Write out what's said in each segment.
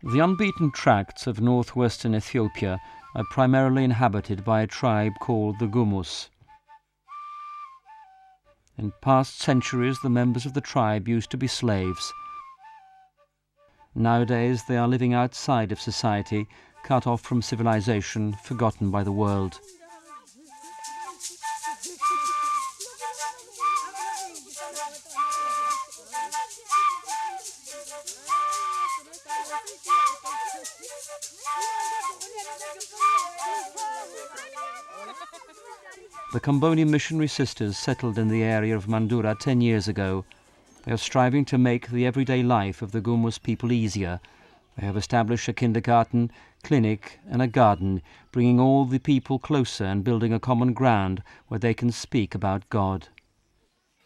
The unbeaten tracts of north-western Ethiopia are primarily inhabited by a tribe called the Gumuz. In past centuries, the members of the tribe used to be slaves. Nowadays, they are living outside of society, cut off from civilization, forgotten by the world. The Comboni Missionary Sisters settled in the area of Mandura 10 years ago. They are striving to make the everyday life of the Gumuz people easier. They have established a kindergarten, clinic and a garden, bringing all the people closer and building a common ground where they can speak about God.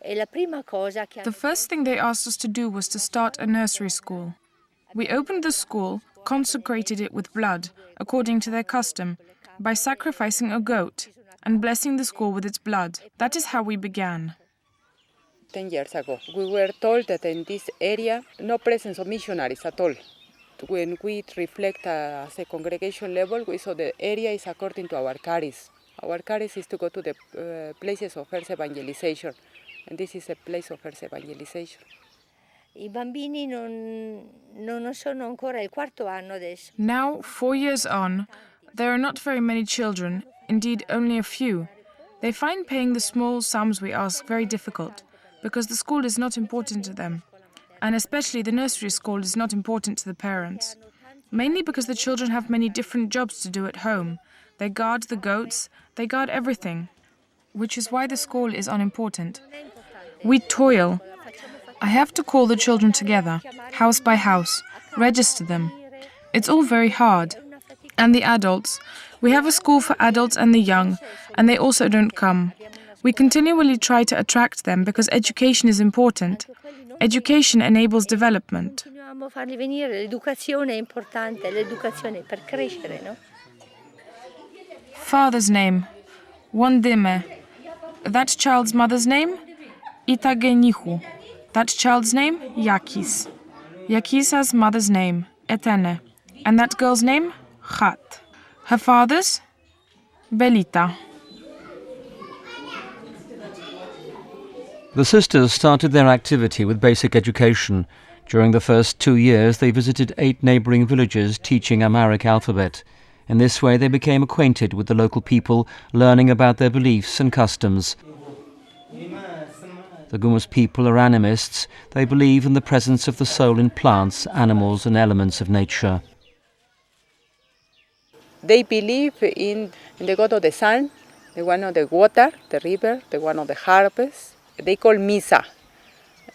The first thing they asked us to do was to start a nursery school. We opened the school, consecrated it with blood, according to their custom, by sacrificing a goat and blessing the school with its blood. That is how we began. 10 years ago, we were told that in this area, no presence of missionaries at all. When we reflect as a congregation level, we saw the area is according to our charis. Our charis is to go to the places of first evangelization, and this is a place of first evangelization. Now, 4 years on, there are not very many children, indeed only a few. They find paying the small sums we ask very difficult, because the school is not important to them, and especially the nursery school is not important to the parents. Mainly because the children have many different jobs to do at home. They guard the goats, they guard everything, which is why the school is unimportant. We toil. I have to call the children together, house by house, register them. It's all very hard. And the adults. We have a school for adults and the young, and they also don't come. We continually try to attract them because education is important. Education enables development. Father's name, Wandime. That child's mother's name, Itagenihu. That child's name, Yakis. Yakisa's mother's name, Etene. And that girl's name, Khat. Her father's, Belita. The sisters started their activity with basic education. During the first 2 years, they visited 8 neighbouring villages teaching Amharic alphabet. In this way, they became acquainted with the local people, learning about their beliefs and customs. The Gumuz people are animists. They believe in the presence of the soul in plants, animals and elements of nature. They believe in the God of the sun, the one of the water, the river, the one of the harvest. They call mus'a.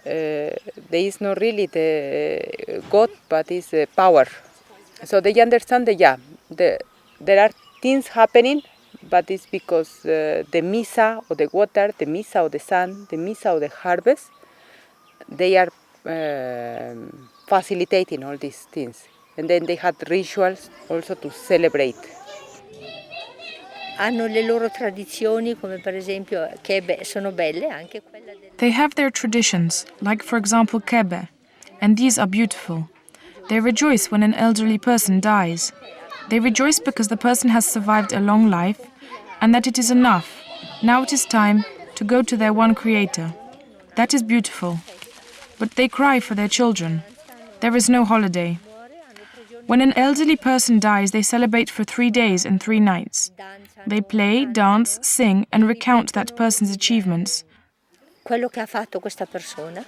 There is not really the God, but it's the power. So they understand that, there are things happening, but it's because the mus'a of the water, the mus'a of the sun, the mus'a of the harvest, they are facilitating all these things. And then they had rituals also to celebrate. They have their traditions, like for example kebe, and these are beautiful. They rejoice when an elderly person dies. They rejoice because the person has survived a long life and that it is enough. Now it is time to go to their one creator. That is beautiful. But they cry for their children. There is no holiday. When an elderly person dies, they celebrate for 3 days and 3 nights. They play, dance, sing, and recount that person's achievements. Quello che ha fatto questa persona.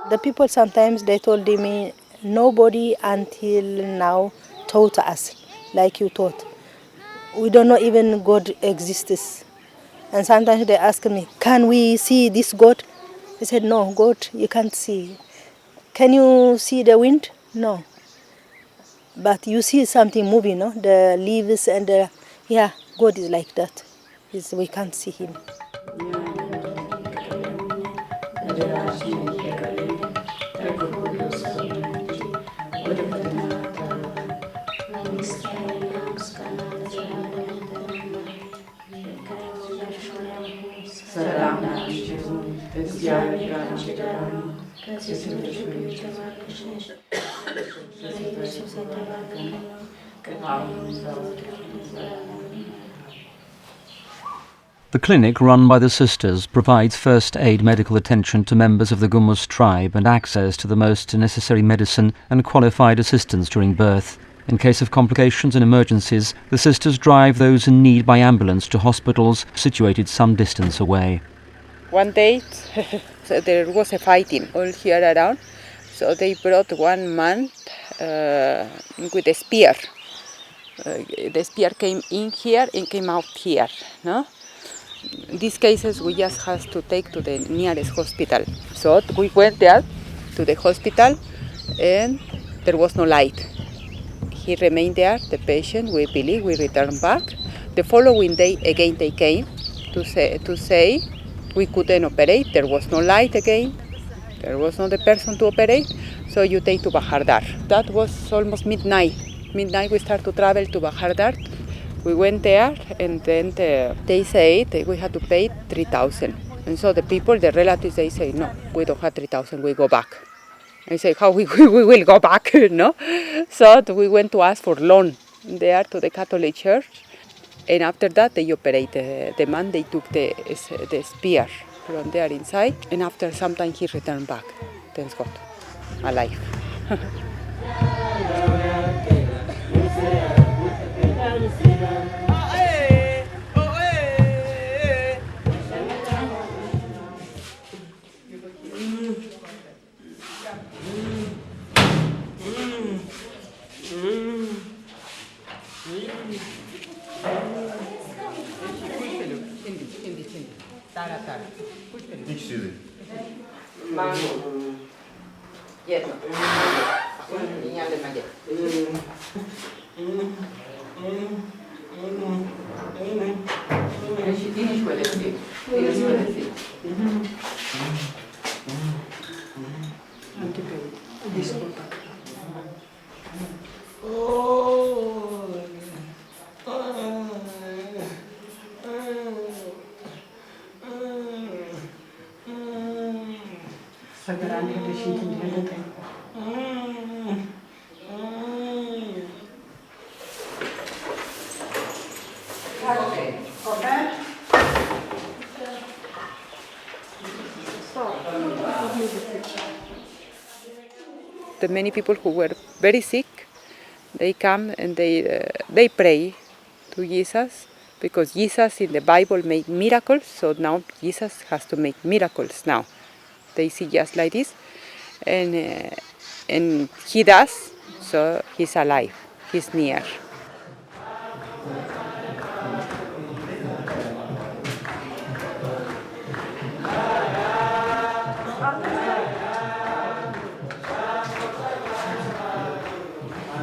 The people sometimes they told me, nobody until now taught us like you taught. We don't know even God exists. And sometimes they ask me, can we see this God? I said, no, God you can't see. Can you see the wind? No. But you see something moving, no? The leaves and the, yeah, God is like that. We can't see him. The clinic run by the sisters provides first aid medical attention to members of the Gumuz tribe and access to the most necessary medicine and qualified assistance during birth. In case of complications and emergencies, the sisters drive those in need by ambulance to hospitals situated some distance away. One day so there was a fighting all here around, so they brought one man with a spear. The spear came in here and came out here, no? In these cases, we just have to take to the nearest hospital. So we went there to the hospital, and there was no light. He remained there, the patient. We believe we returned back. The following day, again they came to say we couldn't operate. There was no light again. There was not a person to operate. So you take to Bahardar. That was almost midnight. Midnight we start to travel to Bahardar. We went there, and then they said that we had to pay 3,000. And so the people, the relatives, they say, no, we don't have 3,000, we go back. I say, how we will go back, no? So we went to ask for loan there to the Catholic Church. And after that, they operated the man. They took the spear from there inside. And after some time, he returned back. Thanks God, alive. The many people who were very sick, they come and they pray to Jesus, because Jesus in the Bible made miracles, so now Jesus has to make miracles now. They see just like this, and he does, so he's alive, he's near.